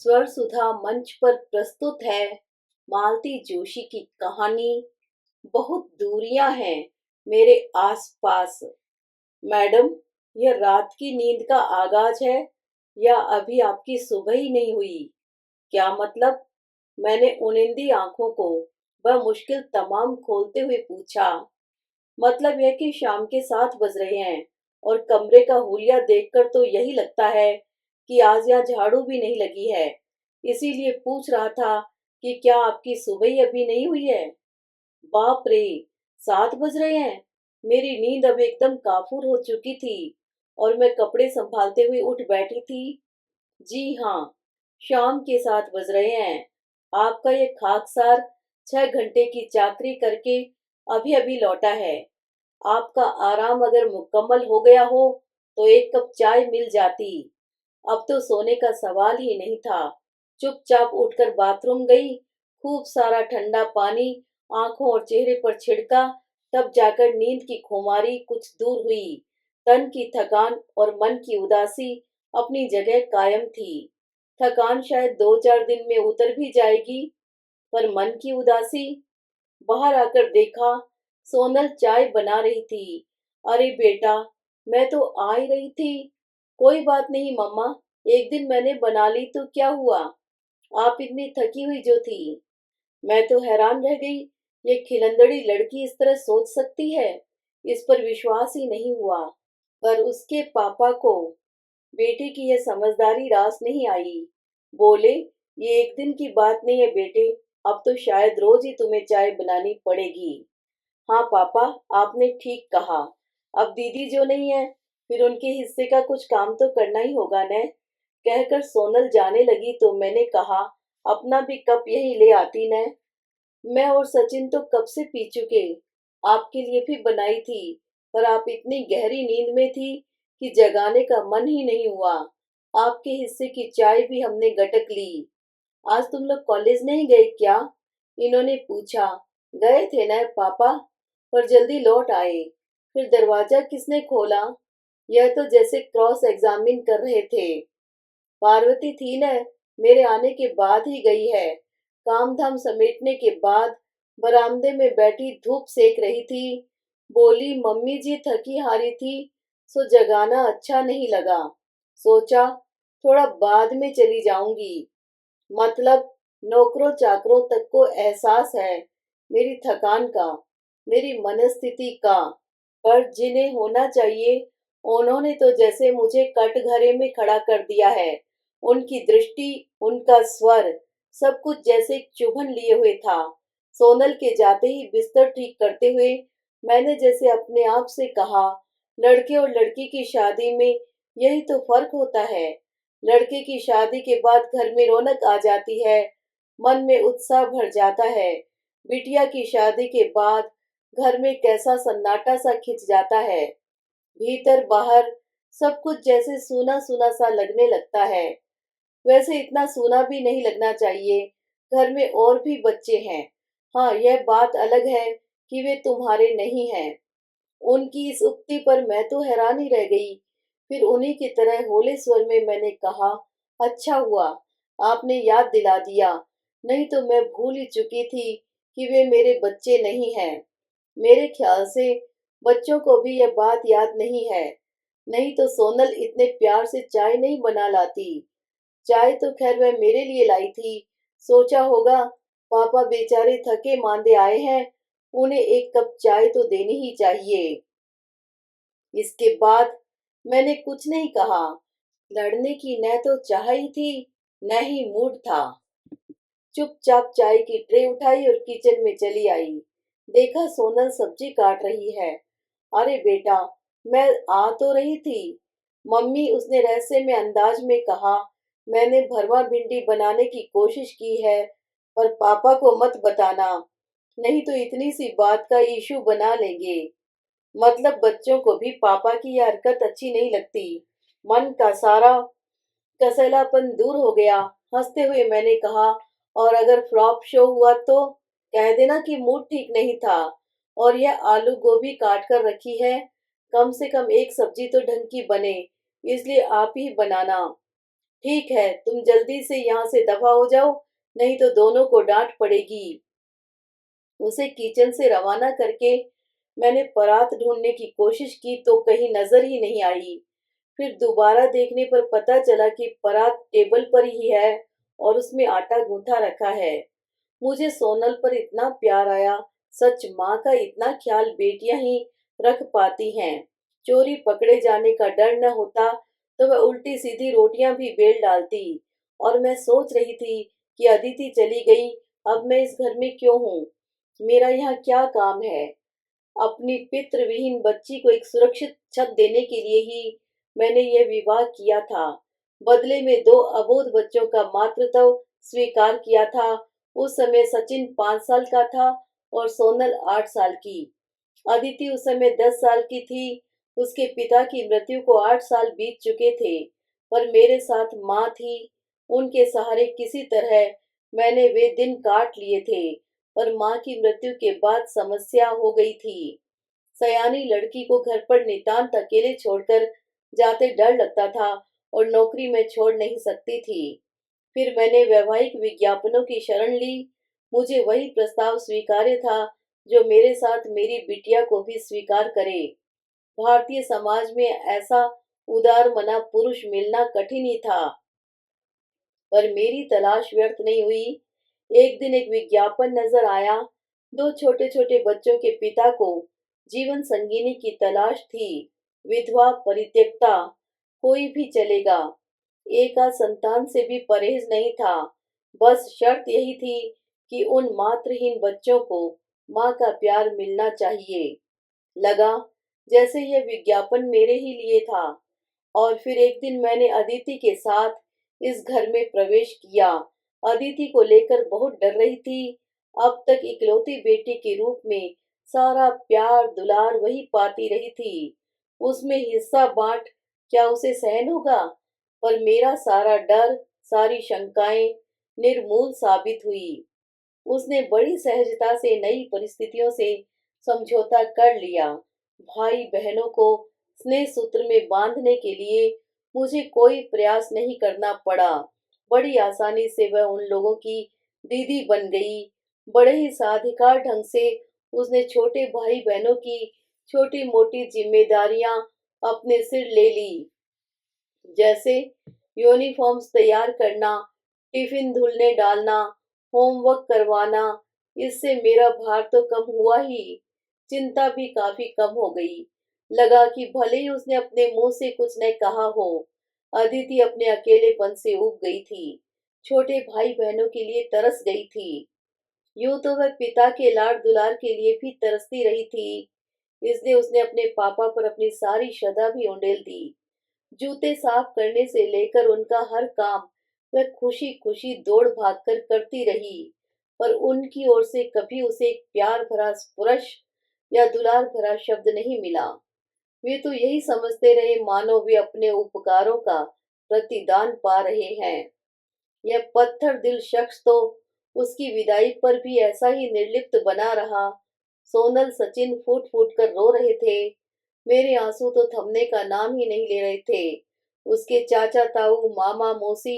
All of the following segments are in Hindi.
स्वर सुधा मंच पर प्रस्तुत है मालती जोशी की कहानी। बहुत दूरियां हैं मेरे आसपास। मैडम, यह रात की नींद का आगाज है या अभी आपकी सुबह ही नहीं हुई? क्या मतलब? मैंने उनिंदी आंखों को बमुश्किल तमाम खोलते हुए पूछा। मतलब यह कि शाम के 7 बज रहे हैं और कमरे का हुलिया देखकर तो यही लगता है कि आज यहाँ झाड़ू भी नहीं लगी है। इसीलिए पूछ रहा था कि क्या आपकी सुबह ही अभी नहीं हुई है? बाप रे, 7 बज रहे हैं। मेरी नींद अब एकदम काफूर हो चुकी थी और मैं कपड़े संभालते हुए उठ बैठी थी। जी हाँ, शाम के 7 बज रहे हैं। आपका ये खाकसार 6 घंटे की चाकरी करके अभी अभी लौटा है। आपका आराम अगर मुकम्मल हो गया हो तो एक कप चाय मिल जाती। अब तो सोने का सवाल ही नहीं था। चुपचाप उठकर बाथरूम गई। खूब सारा ठंडा पानी आंखों और चेहरे पर छिड़का। तब जाकर नींद की खुमारी कुछ दूर हुई। तन की थकान और मन की उदासी अपनी जगह कायम थी। थकान शायद 2-4 दिन में उतर भी जाएगी, पर मन की उदासी। बाहर आकर देखा, सोनल चाय बना रही थी। अरे बेटा, मैं तो आ ही रही थी। कोई बात नहीं मम्मा, एक दिन मैंने बना ली तो क्या हुआ? आप इतनी थकी हुई जो थी। मैं तो हैरान रह गई। ये खिलंदड़ी लड़की इस तरह सोच सकती है, इस पर विश्वास ही नहीं हुआ। पर उसके पापा को बेटे की यह समझदारी रास नहीं आई। बोले, ये एक दिन की बात नहीं है बेटे, अब तो शायद रोज ही तुम्हें चाय बनानी पड़ेगी। हाँ पापा, आपने ठीक कहा। अब दीदी जो नहीं है, फिर उनके हिस्से का कुछ काम तो करना ही होगा न। कहकर सोनल जाने लगी तो मैंने कहा, अपना भी कप यही ले आती न। मैं और सचिन तो कब से पी चुके। आपके लिए भी बनाई थी, पर आप इतनी गहरी नींद में थी कि जगाने का मन ही नहीं हुआ। आपके हिस्से की चाय भी हमने गटक ली। आज तुम लोग कॉलेज नहीं गए क्या? इन्होंने पूछा। गए थे न पापा, पर जल्दी लौट आए। फिर दरवाजा किसने खोला? यह तो जैसे क्रॉस एग्जामिन कर रहे थे। पार्वती थी न, मेरे आने के बाद ही गई है। काम धाम समेटने के बाद बरामदे में बैठी धूप सेक रही थी। बोली, मम्मी जी थकी हारी थी, सो जगाना अच्छा नहीं लगा। सोचा थोड़ा बाद में चली जाऊंगी। मतलब नौकरों चाकरों तक को एहसास है मेरी थकान का, मेरी मनस्थिति का। पर जिन्हें होना चाहिए, उन्होंने तो जैसे मुझे कटघरे में खड़ा कर दिया है। उनकी दृष्टि, उनका स्वर, सब कुछ जैसे चुभन लिए हुए था। सोनल के जाते ही बिस्तर ठीक करते हुए मैंने जैसे अपने आप से कहा, लड़के और लड़की की शादी में यही तो फर्क होता है। लड़के की शादी के बाद घर में रौनक आ जाती है, मन में उत्साह भर जाता है। बिटिया की शादी के बाद घर में कैसा सन्नाटा सा खिंच जाता है। भीतर बाहर सब कुछ जैसे सूना सूना सा लगने लगता है। वैसे इतना सूना भी नहीं लगना चाहिए। घर में और भी बच्चे हैं। हाँ, यह बात अलग है कि वे तुम्हारे नहीं हैं। उनकी इस उक्ति पर मैं तो हैरान ही रह गई। फिर उन्हीं की तरह होले स्वर में मैंने कहा, अच्छा हुआ आपने याद दिला दिया, नहीं तो मैं भूल ही चुकी थी कि वे मेरे बच्चे नहीं हैं। मेरे ख्याल से बच्चों को भी यह बात याद नहीं है, नहीं तो सोनल इतने प्यार से चाय नहीं बना लाती। चाय तो खैर वह मेरे लिए लाई थी। सोचा होगा पापा बेचारे थके मांदे आए हैं, उन्हें एक कप चाय तो देनी ही चाहिए। इसके बाद मैंने कुछ नहीं कहा। लड़ने की न तो चाह ही थी, न ही मूड था। चुपचाप चाय की ट्रे उठाई और किचन में चली आई। देखा सोनल सब्जी काट रही है। अरे बेटा, मैं आ तो रही थी। मम्मी, उसने रहस्य में अंदाज में कहा, मैंने भरवा भिंडी बनाने की कोशिश की है, पर पापा को मत बताना, नहीं तो इतनी सी बात का इशू बना लेंगे। मतलब बच्चों को भी पापा की यह हरकत अच्छी नहीं लगती। मन का सारा कसैलापन दूर हो गया। हंसते हुए मैंने कहा, और अगर फ्लॉप शो हुआ तो कह देना कि मूड ठीक नहीं था। और यह आलू गोभी काट कर रखी है, कम से कम एक सब्जी तो ढंग की बने, इसलिए आप ही बनाना। ठीक है, तुम जल्दी से यहाँ से दफा हो जाओ, नहीं तो दोनों को डांट पड़ेगी। उसे किचन से रवाना करके मैंने परात ढूंढने की कोशिश की तो कहीं नजर ही नहीं आई। फिर दोबारा देखने पर पता चला कि परात टेबल पर ही है और उसमें आटा गूंथा रखा है। मुझे सोनल पर इतना प्यार आया। सच, माँ का इतना ख्याल बेटियां ही रख पाती हैं। चोरी पकड़े जाने का डर न होता तो वह उल्टी सीधी रोटियां भी बेल डालती। और मैं सोच रही थी कि अदिति चली गई, अब मैं इस घर में क्यों हूँ? मेरा यहाँ क्या काम है? अपनी पितृविहीन बच्ची को एक सुरक्षित छत देने के लिए ही मैंने यह विवाह किया था। बदले में दो अबोध बच्चों का मातृत्व स्वीकार किया था। उस समय सचिन 5 साल का था और सोनल 8 साल की। अदिति उस समय 10 साल की थी। उसके पिता की मृत्यु को 8 साल बीत चुके थे, पर मेरे साथ माँ थी। उनके सहारे किसी तरह मैंने वे दिन काट लिए थे। पर माँ की मृत्यु के बाद समस्या हो गई थी। सयानी लड़की को घर पर नितांत अकेले छोड़कर जाते डर लगता था और नौकरी में छोड़ नहीं सकती थी। फिर मैंने वैवाहिक विज्ञापनों की शरण ली। मुझे वही प्रस्ताव स्वीकार्य था जो मेरे साथ मेरी बिटिया को भी स्वीकार करे। भारतीय समाज में ऐसा उदार मना पुरुष मिलना कठिन ही था। पर मेरी तलाश व्यर्थ नहीं हुई। एक दिन एक विज्ञापन नजर आया। दो छोटे छोटे बच्चों के पिता को जीवन संगिनी की तलाश थी। विधवा, परित्यक्ता, कोई भी चलेगा। एक आध संतान से भी परहेज नहीं था। बस शर्त यही थी कि उन मातृहीन बच्चों को माँ का प्यार मिलना चाहिए। लगा जैसे यह विज्ञापन मेरे ही लिए था। और फिर एक दिन मैंने अदिति के साथ इस घर में प्रवेश किया। अदिति को लेकर बहुत डर रही थी। अब तक इकलौती बेटी के रूप में सारा प्यार दुलार वही पाती रही थी। उसमें हिस्सा बांट क्या उसे सहन होगा? पर मेरा सारा डर, सारी शंकाएं निर्मूल साबित हुई। उसने बड़ी सहजता से नई परिस्थितियों से समझौता कर लिया। भाई बहनों को स्नेह सूत्र में बांधने के लिए मुझे कोई प्रयास नहीं करना पड़ा। बड़ी आसानी से वह उन लोगों की दीदी बन गई। बड़े ही साधिकार ढंग से उसने छोटे भाई बहनों की छोटी मोटी जिम्मेदारियां अपने सिर ले ली। जैसे यूनिफॉर्म्स तैयार करना, टिफिन धुलने डालना, होमवर्क करवाना। इससे मेरा भार तो कम हुआ ही, चिंता भी काफी कम हो गई। लगा कि भले ही उसने अपने मुंह से कुछ न कहा हो, अदिति अपने अकेलेपन से ऊब गई थी। छोटे भाई बहनों के लिए तरस गई थी। यूं तो वह पिता के लाड दुलार के लिए भी तरसती रही थी। इसलिए उसने अपने पापा पर अपनी सारी श्रद्धा भी उंडेल दी। जूते साफ करने से लेकर उनका हर काम वह खुशी खुशी दौड़ भाग कर करती रही। पर उनकी ओर से कभी उसे एक प्यार भरा स्पर्श या दुलार भरा शब्द नहीं मिला। वे तो यही समझते रहे मानो वे अपने उपकारों का प्रतिदान पा रहे हैं। यह पत्थर दिल शख्स तो उसकी विदाई पर भी ऐसा ही निर्लिप्त बना रहा। सोनल, सचिन फूट फूट कर रो रहे थे। मेरे आंसू तो थमने का नाम ही नहीं ले रहे थे। उसके चाचा ताऊ, मामा, मौसी,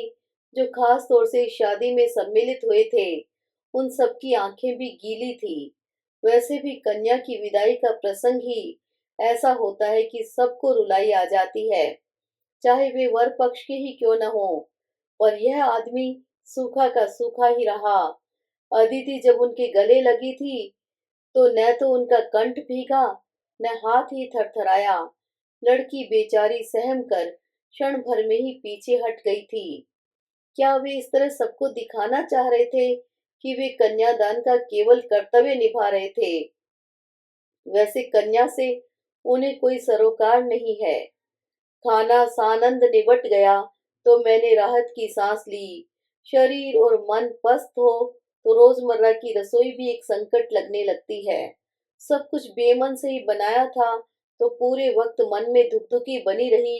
जो खास तौर से शादी में सम्मिलित हुए थे, उन सबकी आंखें भी गीली थी। वैसे भी कन्या की विदाई का प्रसंग ही ऐसा होता है कि सबको रुलाई आ जाती है, चाहे वे वर पक्ष के ही क्यों न हो। पर यह आदमी सूखा का सूखा ही रहा। अदिति जब उनके गले लगी थी तो न तो उनका कंठ भीगा, न हाथ ही थरथराया। लड़की बेचारी सहम कर क्षण भर में ही पीछे हट गई थी। क्या वे इस तरह सबको दिखाना चाह रहे थे कि वे कन्यादान का केवल कर्तव्य निभा रहे थे? वैसे कन्या से उन्हें कोई सरोकार नहीं है। खाना सानंद निबट गया तो मैंने राहत की सांस ली। शरीर और मन पस्त हो तो रोजमर्रा की रसोई भी एक संकट लगने लगती है। सब कुछ बेमन से ही बनाया था तो पूरे वक्त मन में धुकधुकी बनी रही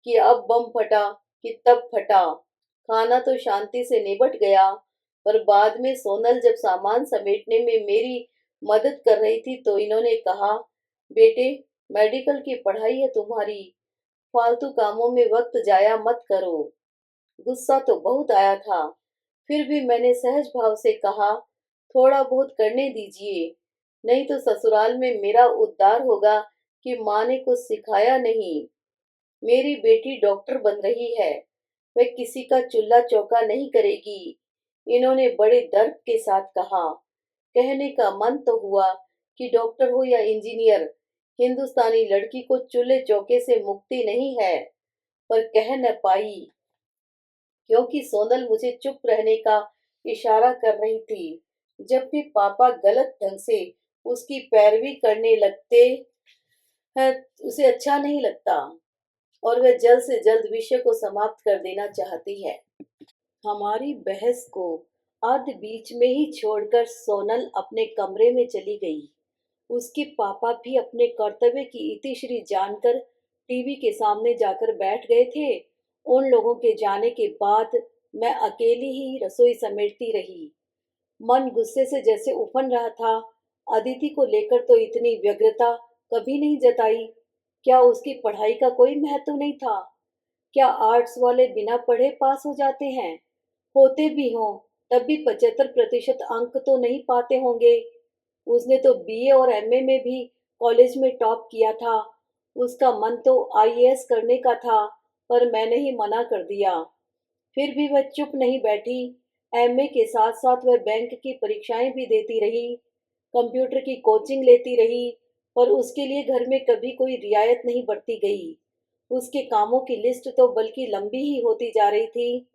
कि अब बम फटा कि तब फटा। खाना तो शांति से निबट गया, पर बाद में सोनल जब सामान समेटने में मेरी मदद कर रही थी तो इन्होंने कहा, बेटे, मेडिकल की पढ़ाई है तुम्हारी, फालतू कामों में वक्त जाया मत करो। गुस्सा तो बहुत आया था, फिर भी मैंने सहज भाव से कहा, थोड़ा बहुत करने दीजिए, नहीं तो ससुराल में मेरा उद्धार होगा कि माँ ने कुछ सिखाया नहीं। मेरी बेटी डॉक्टर बन रही है, वह किसी का चूल्हा चौका नहीं करेगी। इन्होंने बड़े दर्द के साथ कहा। कहने का मन तो हुआ कि डॉक्टर हो या इंजीनियर, हिंदुस्तानी लड़की को चूल्हे चौके से मुक्ति नहीं है, पर कह न पाई क्योंकि सोनल मुझे चुप रहने का इशारा कर रही थी। जब भी पापा गलत ढंग से उसकी पैरवी करने लगते हैं, उसे अच्छा नहीं लगता और वह जल्द से जल्द विषय को समाप्त कर देना चाहती है। हमारी बहस को आध बीच में ही छोड़कर सोनल अपने कमरे में चली गई। उसके पापा भी अपने कर्तव्य की इतिश्री जानकर टीवी के सामने जाकर बैठ गए थे। उन लोगों के जाने के बाद मैं अकेली ही रसोई समेटती रही। मन गुस्से से जैसे उफन रहा था। अदिति को लेकर तो इतनी व्यग्रता कभी नहीं जताई। क्या उसकी पढ़ाई का कोई महत्व नहीं था? क्या आर्ट्स वाले बिना पढ़े पास हो जाते हैं? होते भी हों तब भी 75% अंक तो नहीं पाते होंगे। उसने तो बीए और एमए में भी कॉलेज में टॉप किया था। उसका मन तो आईएएस करने का था, पर मैंने ही मना कर दिया। फिर भी वह चुप नहीं बैठी। एमए के साथ साथ वह बैंक की परीक्षाएं भी देती रही, कंप्यूटर की कोचिंग लेती रही, पर उसके लिए घर में कभी कोई रियायत नहीं बरती गई। उसके कामों की लिस्ट तो बल्कि लंबी ही होती जा रही थी।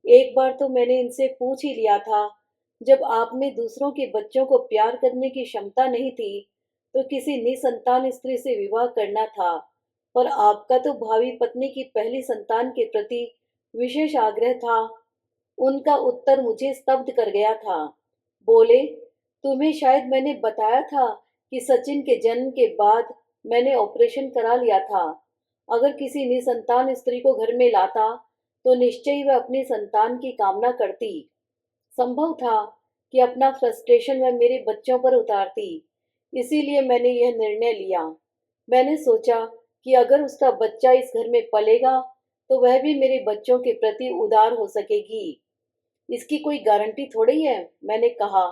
एक बार तो मैंने इनसे पूछ ही लिया था, जब आप में दूसरों के बच्चों को प्यार करने की क्षमता नहीं थी, तो किसी निसंतान स्त्री से विवाह करना था। पर आपका तो भावी पत्नी की पहली संतान के प्रति विशेष आग्रह था। उनका उत्तर मुझे स्तब्ध कर गया था। बोले, तुम्हें शायद मैंने बताया था कि सचिन के जन्म के बाद मैंने ऑपरेशन करा लिया था। अगर किसी निसंतान स्त्री को घर में लाता तो निश्चय ही वह अपनी संतान की कामना करती। संभव था कि अपना फ्रस्ट्रेशन वह मेरे बच्चों पर उतारती। इसीलिए मैंने यह निर्णय लिया। मैंने सोचा कि अगर उसका बच्चा इस घर में पलेगा तो वह भी मेरे बच्चों के प्रति उदार हो सकेगी। इसकी कोई गारंटी थोड़ी है, मैंने कहा।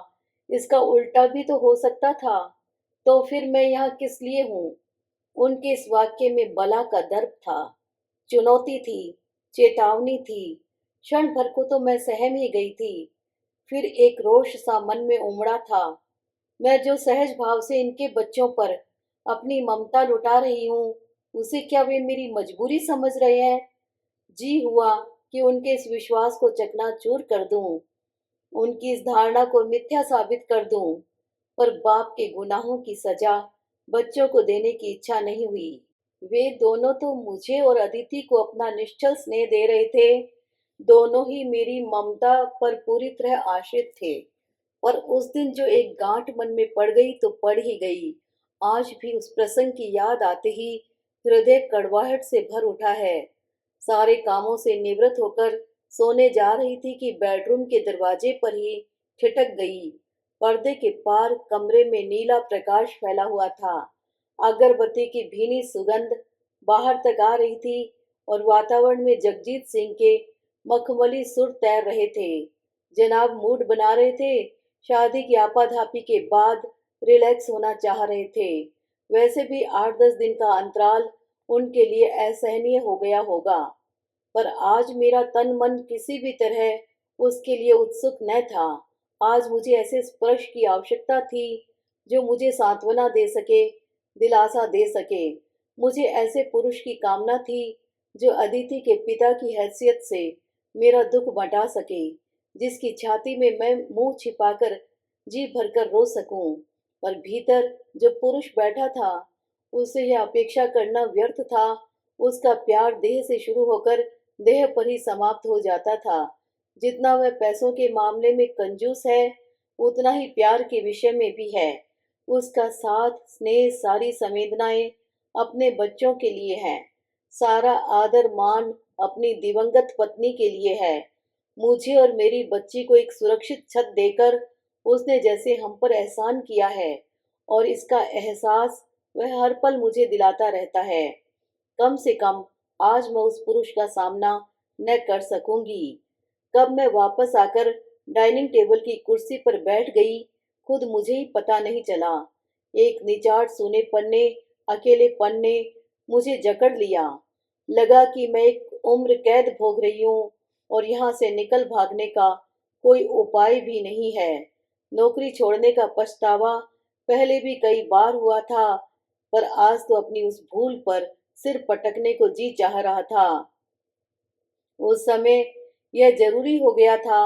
इसका उल्टा भी तो हो सकता था। तो फिर मैं यहाँ किस लिए हूँ? उनके इस वाक्य में बला का दर्द था, चुनौती थी, चेतावनी थी। क्षण भर को तो मैं सहम ही गई थी। फिर एक रोष सा मन में उमड़ा था। मैं जो सहज भाव से इनके बच्चों पर अपनी ममता लुटा रही हूँ, उसे क्या वे मेरी मजबूरी समझ रहे हैं? जी हुआ कि उनके इस विश्वास को चकनाचूर कर दूं, उनकी इस धारणा को मिथ्या साबित कर दूं, पर बाप के गुनाहों की सजा बच्चों को देने की इच्छा नहीं हुई। वे दोनों तो मुझे और अदिति को अपना निश्चल स्नेह दे रहे थे। दोनों ही मेरी ममता पर पूरी तरह आश्रित थे। और उस दिन जो एक गांठ मन में पड़ गई तो पड़ ही गई। आज भी उस प्रसंग की याद आते ही हृदय कड़वाहट से भर उठा है। सारे कामों से निवृत्त होकर सोने जा रही थी कि बेडरूम के दरवाजे पर ही ठिठक गई। पर्दे के पार कमरे में नीला प्रकाश फैला हुआ था। अगरबत्ती की भीनी सुगंध बाहर तक आ रही थी और वातावरण में जगजीत सिंह के मखमली सुर तैर रहे थे। जनाब मूड बना रहे थे। शादी की आपाधापी के बाद रिलैक्स होना चाह रहे थे। वैसे भी 8-10 दिन का अंतराल उनके लिए असहनीय हो गया होगा। पर आज मेरा तन मन किसी भी तरह उसके लिए उत्सुक न था। आज मुझे ऐसे स्पर्श की आवश्यकता थी जो मुझे सांत्वना दे सके, दिलासा दे सके। मुझे ऐसे पुरुष की कामना थी जो अदिति के पिता की हैसियत से मेरा दुख बटा सके, जिसकी छाती में मैं मुंह छिपाकर जी भरकर रो सकूं। पर भीतर जो पुरुष बैठा था, उसे यह अपेक्षा करना व्यर्थ था। उसका प्यार देह से शुरू होकर देह पर ही समाप्त हो जाता था। जितना वह पैसों के मामले में कंजूस है, उतना ही प्यार के विषय में भी है। उसका साथ, स्नेह, सारी संवेदनाएं अपने बच्चों के लिए है। सारा आदर मान अपनी दिवंगत पत्नी के लिए है। मुझे और मेरी बच्ची को एक सुरक्षित छत देकर उसने जैसे हम पर एहसान किया है, और इसका एहसास वह हर पल मुझे दिलाता रहता है। कम से कम आज मैं उस पुरुष का सामना न कर सकूंगी। कब मैं वापस आकर डाइनिंग टेबल की कुर्सी पर बैठ गई, खुद मुझे ही पता नहीं चला। एक निचाट सूने पन्ने, अकेलेपन ने मुझे जकड़ लिया। लगा कि मैं एक उम्र कैद भोग रही हूँ और यहाँ से निकल भागने का कोई उपाय भी नहीं है। नौकरी छोड़ने का पछतावा पहले भी कई बार हुआ था, पर आज तो अपनी उस भूल पर सिर पटकने को जी चाह रहा था। उस समय यह जरूरी हो गया था।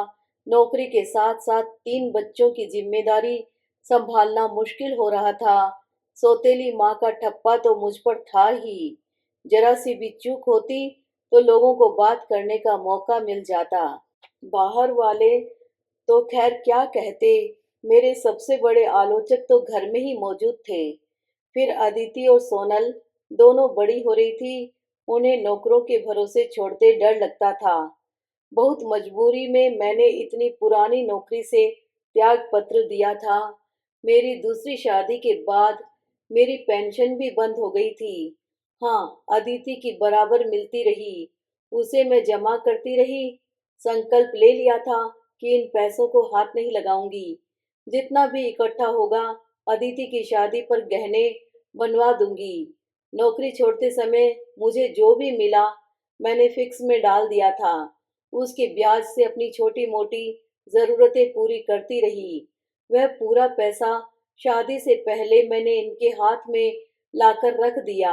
नौकरी के साथ साथ 3 बच्चों की जिम्मेदारी संभालना मुश्किल हो रहा था। सौतेली माँ का ठप्पा तो मुझ पर था ही। जरा सी भी चूक होती तो लोगों को बात करने का मौका मिल जाता। बाहर वाले तो खैर क्या कहते, मेरे सबसे बड़े आलोचक तो घर में ही मौजूद थे। फिर अदिति और सोनल दोनों बड़ी हो रही थी। उन्हें नौकरों के भरोसे छोड़ते डर लगता था। बहुत मजबूरी में मैंने इतनी पुरानी नौकरी से त्याग पत्र दिया था। मेरी दूसरी शादी के बाद मेरी पेंशन भी बंद हो गई थी। हाँ, अदिति की बराबर मिलती रही, उसे मैं जमा करती रही। संकल्प ले लिया था कि इन पैसों को हाथ नहीं लगाऊंगी। जितना भी इकट्ठा होगा अदिति की शादी पर गहने बनवा दूंगी। नौकरी छोड़ते समय मुझे जो भी मिला मैंने फिक्स में डाल दिया था। उसके ब्याज से अपनी छोटी मोटी जरूरतें पूरी करती रही। वह पूरा पैसा शादी से पहले मैंने इनके हाथ में लाकर रख दिया।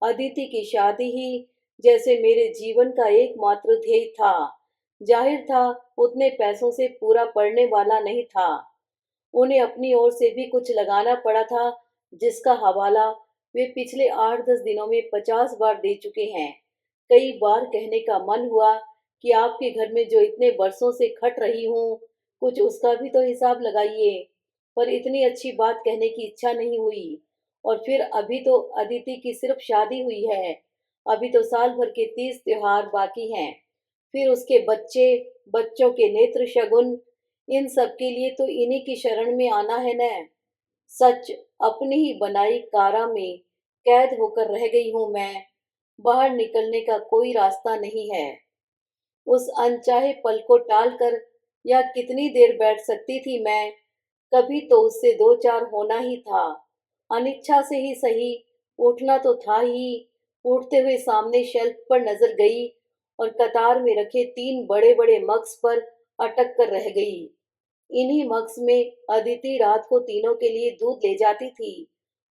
अदिति की शादी ही जैसे मेरे जीवन का एकमात्र ध्येय था। जाहिर था उतने पैसों से पूरा पड़ने वाला नहीं था। उन्हें अपनी ओर से भी कुछ लगाना पड़ा था, जिसका हवाला वे पिछले 8-10 दिनों में 50 बार दे चुके हैं। कई बार कहने का मन हुआ कि आपके घर में जो इतने बरसों से खट रही हूँ, कुछ उसका भी तो हिसाब लगाइए। पर इतनी अच्छी बात कहने की इच्छा नहीं हुई। और फिर अभी तो अदिति की सिर्फ शादी हुई है। अभी तो साल भर के 30 त्योहार बाकी हैं। फिर उसके बच्चे, बच्चों के नेत्र शगुन, इन सब के लिए तो इन्हीं की शरण में आना है न। सच, अपनी ही बनाई कारा में कैद होकर रह गई हूं मैं। बाहर निकलने का कोई रास्ता नहीं है। उस अनचाहे पल को टालकर या कितनी देर बैठ सकती थी मैं। कभी तो उससे दो चार होना ही था। अनिच्छा से ही सही, उठना तो था ही। उठते हुए सामने शेल्फ पर नजर गई और कतार में रखे 3 बड़े बड़े मग्स पर अटक कर रह गई। इन्हीं मग्स में अदिति रात को तीनों के लिए दूध ले जाती थी।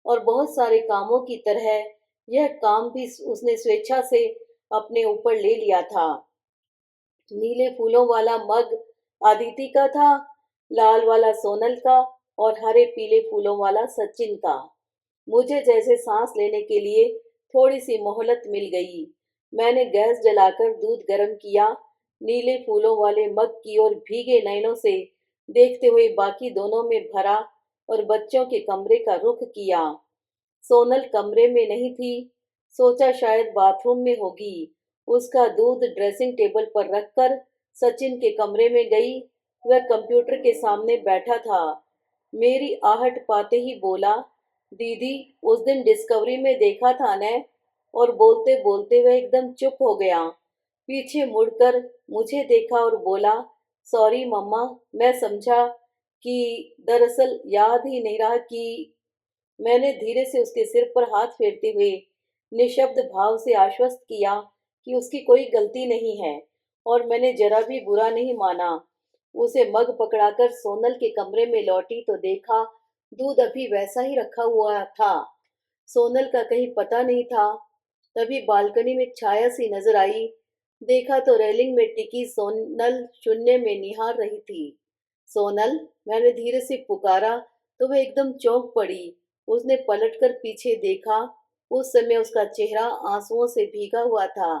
और बहुत सारे कामों की तरह यह काम भी उसने स्वेच्छा से अपने ऊपर ले लिया था। नीले फूलों वाला मग अदिति का था, लाल वाला सोनल का और हरे पीले फूलों वाला सचिन का। मुझे जैसे सांस लेने के लिए थोड़ी सी मोहलत मिल गई। मैंने गैस जलाकर दूध गर्म किया। नीले फूलों वाले मग की ओर भीगे नयनों से देखते हुए बाकी दोनों में भरा और बच्चों के कमरे का रुख किया। सोनल कमरे में नहीं थी। सोचा शायद बाथरूम में होगी। उसका दूध ड्रेसिंग टेबल पर रखकर सचिन के कमरे में गई। वह कंप्यूटर के सामने बैठा था। मेरी आहट पाते ही बोला, दीदी, उस दिन डिस्कवरी में देखा था न। और बोलते बोलते वह एकदम चुप हो गया। पीछे मुड़कर मुझे देखा और बोला, सॉरी मम्मा, मैं समझा कि दरअसल याद ही नहीं रहा कि। मैंने धीरे से उसके सिर पर हाथ फेरते हुए निशब्द भाव से आश्वस्त किया कि उसकी कोई गलती नहीं है और मैंने जरा भी बुरा नहीं माना। उसे मग पकड़ाकर सोनल के कमरे में लौटी तो देखा दूध अभी वैसा ही रखा हुआ था। सोनल का कहीं पता नहीं था। तभी बालकनी में छाया सी नजर आई। देखा तो रेलिंग में टिकी सोनल शून्य में निहार रही थी। सोनल, मैंने धीरे से पुकारा तो वह एकदम चौंक पड़ी। उसने पलटकर पीछे देखा। उस समय उसका चेहरा आंसुओं से भीगा हुआ था।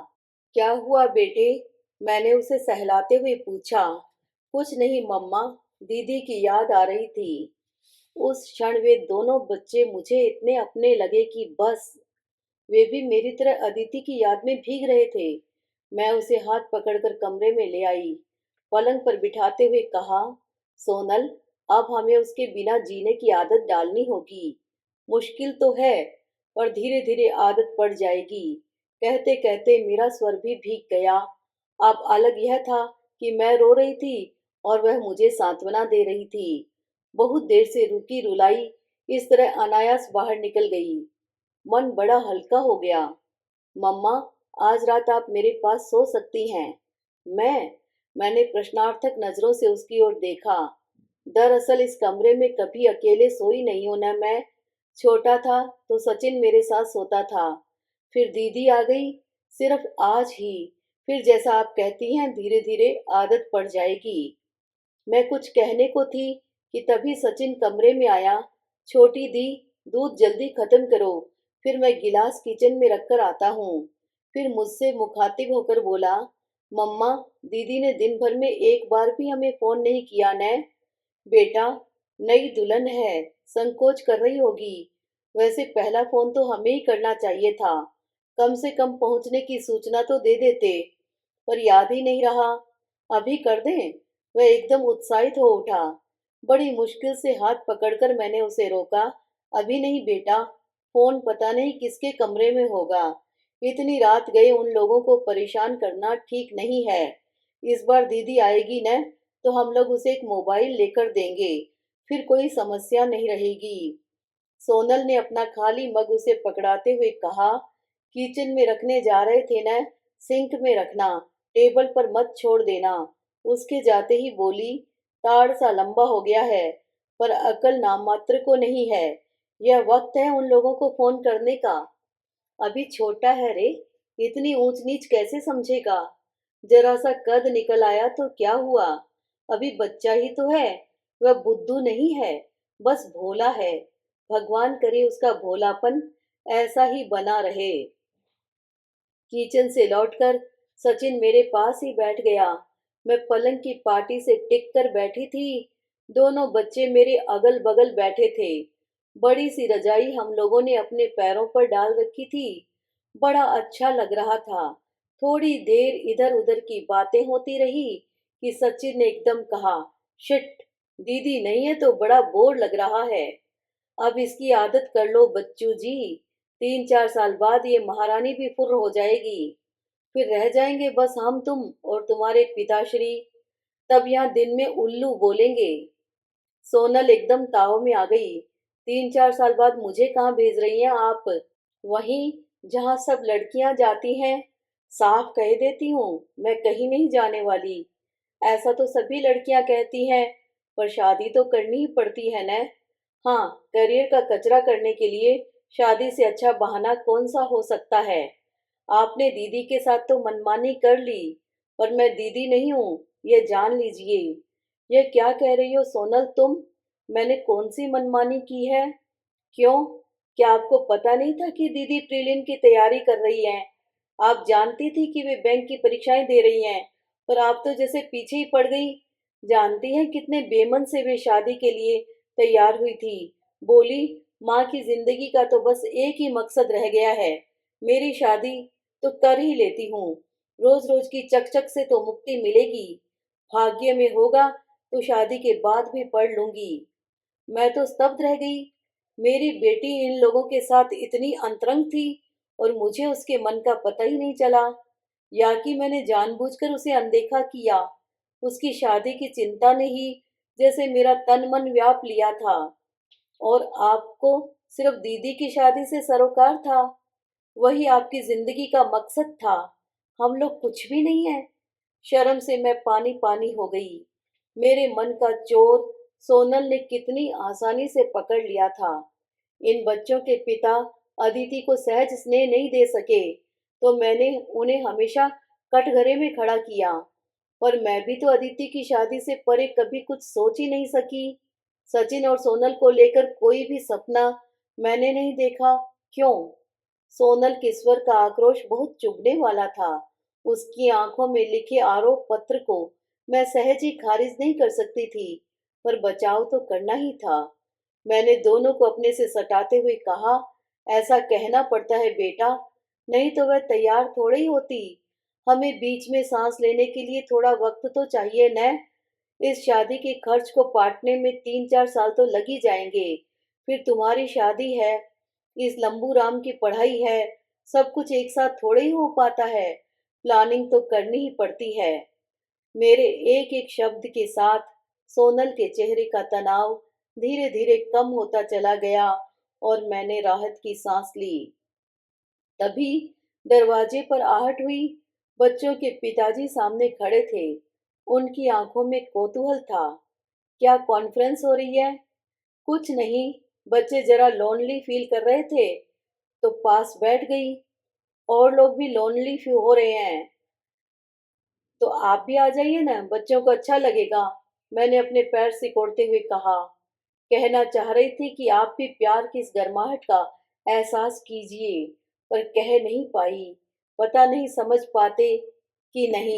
क्या हुआ बेटे? मैंने उसे सहलाते हुए पूछा। कुछ नहीं मम्मा, दीदी की याद आ रही थी। उस क्षण वे दोनों बच्चे मुझे इतने अपने लगे कि बस। वे भी मेरी तरह अदिति की याद में भीग रहे थे। मैं उसे हाथ पकड़कर कमरे में ले आई। पलंग पर बिठाते हुए कहा, सोनल, अब हमें उसके बिना जीने की आदत डालनी होगी। मुश्किल तो है, पर धीरे धीरे आदत पड़ जाएगी। कहते कहते मेरा स्वर भी भीग गया। अब अलग यह था कि मैं रो रही थी और वह मुझे सांत्वना दे रही थी। बहुत देर से रुकी रुलाई इस तरह अनायास बाहर निकल गई। मन बड़ा हल्का हो गया। मम्मा, आज रात आप मेरे पास सो सकती हैं। मैंने प्रश्नार्थक नजरों से उसकी ओर देखा। दरअसल इस कमरे में कभी अकेले सोई नहीं हूं न मैं। छोटा था तो सचिन मेरे साथ सोता था। फिर दीदी आ गई, सिर्फ आज ही। फिर जैसा आप कहती हैं धीरे धीरे आदत पड़ जाएगी। मैं कुछ कहने को थी कि तभी सचिन कमरे में आया। छोटी दी, दूध जल्दी खत्म करो, फिर मैं गिलास किचन में रखकर आता हूँ। फिर मुझसे मुखातिब होकर बोला, मम्मा, दीदी ने दिन भर में एक बार भी हमें फोन नहीं किया न। बेटा, नई दुल्हन है, संकोच कर रही होगी। वैसे पहला फोन तो हमें ही करना चाहिए था। कम से कम पहुंचने की सूचना तो दे देते, पर याद ही नहीं रहा। अभी कर दें? वह एकदम उत्साहित हो उठा। बड़ी मुश्किल से हाथ पकड़कर मैंने उसे रोका। अभी नहीं बेटा, फोन पता नहीं किसके कमरे में होगा। इतनी रात गए उन लोगों को परेशान करना ठीक नहीं है। इस बार दीदी आएगी न, तो हम लोग उसे एक मोबाइल लेकर देंगे, फिर कोई समस्या नहीं रहेगी। सोनल ने अपना खाली मग उसे पकड़ाते हुए कहा, किचन में रखने जा रहे थे न, सिंक में रखना, टेबल पर मत छोड़ देना। उसके जाते ही बोली, ताड़ सा लंबा हो गया है, पर अकल नाम मात्र को नहीं है। यह वक्त है उन लोगों को फोन करने का। अभी छोटा है रे, इतनी ऊंच नीच कैसे समझेगा। जरा सा कद निकल आया तो क्या हुआ, अभी बच्चा ही तो है। वह बुद्धू नहीं है, बस भोला है। भगवान करे उसका भोलापन ऐसा ही बना रहे। किचन से लौटकर सचिन मेरे पास ही बैठ गया। मैं पलंग की पाटी से टिक कर बैठी थी। दोनों बच्चे मेरे अगल बगल बैठे थे। बड़ी सी रजाई हम लोगों ने अपने पैरों पर डाल रखी थी। बड़ा अच्छा लग रहा था। थोड़ी देर इधर उधर की बातें होती रही कि सचिन ने एकदम कहा, शिट, दीदी नहीं है तो बड़ा बोर लग रहा है। अब इसकी आदत कर लो बच्चू जी, 3-4 साल बाद ये महारानी भी फुर्र हो जाएगी। फिर रह जाएंगे बस हम तुम और तुम्हारे पिताश्री। तब यहाँ दिन में उल्लू बोलेंगे। सोनल एकदम ताव में आ गई। 3-4 साल बाद मुझे कहाँ भेज रही हैं आप? वहीं जहाँ सब लड़कियां जाती हैं। साफ कह देती हूँ, मैं कहीं नहीं जाने वाली। ऐसा तो सभी लड़कियां कहती हैं, पर शादी तो करनी ही पड़ती है न। हाँ, करियर का कचरा करने के लिए शादी से अच्छा बहाना कौन सा हो सकता है। आपने दीदी के साथ तो मनमानी कर ली, पर मैं दीदी नहीं हूँ, ये जान लीजिए। ये क्या कह रही हो सोनल तुम? मैंने कौन सी मनमानी की है? क्यों? क्या आपको पता नहीं था कि दीदी प्रीलिम की तैयारी कर रही हैं? आप जानती थी कि वे बैंक की परीक्षाएं दे रही हैं, पर आप तो जैसे पीछे ही पड़ गई। जानती हैं कितने बेमन से वे शादी के लिए तैयार हुई थी। बोली, माँ की जिंदगी का तो बस एक ही मकसद रह गया है, मेरी शादी तो कर ही लेती हूँ। रोज रोज की चकचक से तो मुक्ति मिलेगी। भाग्य में होगा तो शादी के बाद भी पढ़ लूंगी। मैं तो स्तब्ध रह गई। मेरी बेटी इन लोगों के साथ इतनी अंतरंग थी और मुझे उसके मन का पता ही नहीं चला, या कि मैंने जानबूझकर उसे अनदेखा किया। उसकी शादी की चिंता ने ही जैसे मेरा तन मन व्याप लिया था। और आपको सिर्फ दीदी की शादी से सरोकार था, वही आपकी जिंदगी का मकसद था। हम लोग कुछ भी नहीं है। शर्म से मैं पानी पानी हो गई। मेरे मन का चोर सोनल ने कितनी आसानी से पकड़ लिया था। इन बच्चों के पिता अदिति को सहज स्नेह नहीं दे सके, तो मैंने उन्हें हमेशा कटघरे में खड़ा किया। पर मैं भी तो अदिति की शादी से परे कभी कुछ सोच ही नहीं सकी। सचिन और सोनल को लेकर कोई भी सपना मैंने नहीं देखा। क्यों? सोनल के स्वर का आक्रोश बहुत चुभने वाला था। उसकी आंखों में लिखे आरोप पत्र को मैं सहज ही खारिज नहीं कर सकती थी, पर बचाव तो करना ही था। मैंने दोनों को अपने से सटाते हुए कहा, ऐसा कहना पड़ता है बेटा, नहीं तो वह तैयार थोड़ी होती। हमें बीच में सांस लेने के लिए थोड़ा वक्त तो चाहिए न। इस शादी के खर्च को पाटने में 3-4 साल तो लग ही जाएंगे। फिर तुम्हारी शादी है, इस लंबू राम की पढ़ाई है, सब कुछ एक साथ थोड़े ही हो पाता है। प्लानिंग तो करनी ही पड़ती है। मेरे एक एक शब्द के साथ सोनल के चेहरे का तनाव धीरे धीरे कम होता चला गया और मैंने राहत की सांस ली। तभी दरवाजे पर आहट हुई। बच्चों के पिताजी सामने खड़े थे। उनकी आंखों में कौतूहल था। क्या कॉन्फ्रेंस हो रही है? कुछ नहीं, बच्चे जरा लोनली फील कर रहे थे तो पास बैठ गई। और लोग भी लोनली फील हो रहे हैं तो आप भी आ जाइए ना, बच्चों को अच्छा लगेगा। मैंने अपने पैर सिकोड़ते हुए कहा। कहना चाह रही थी कि आप भी प्यार की इस गर्माहट का एहसास कीजिए, पर कह नहीं पाई। पता नहीं समझ पाते कि नहीं।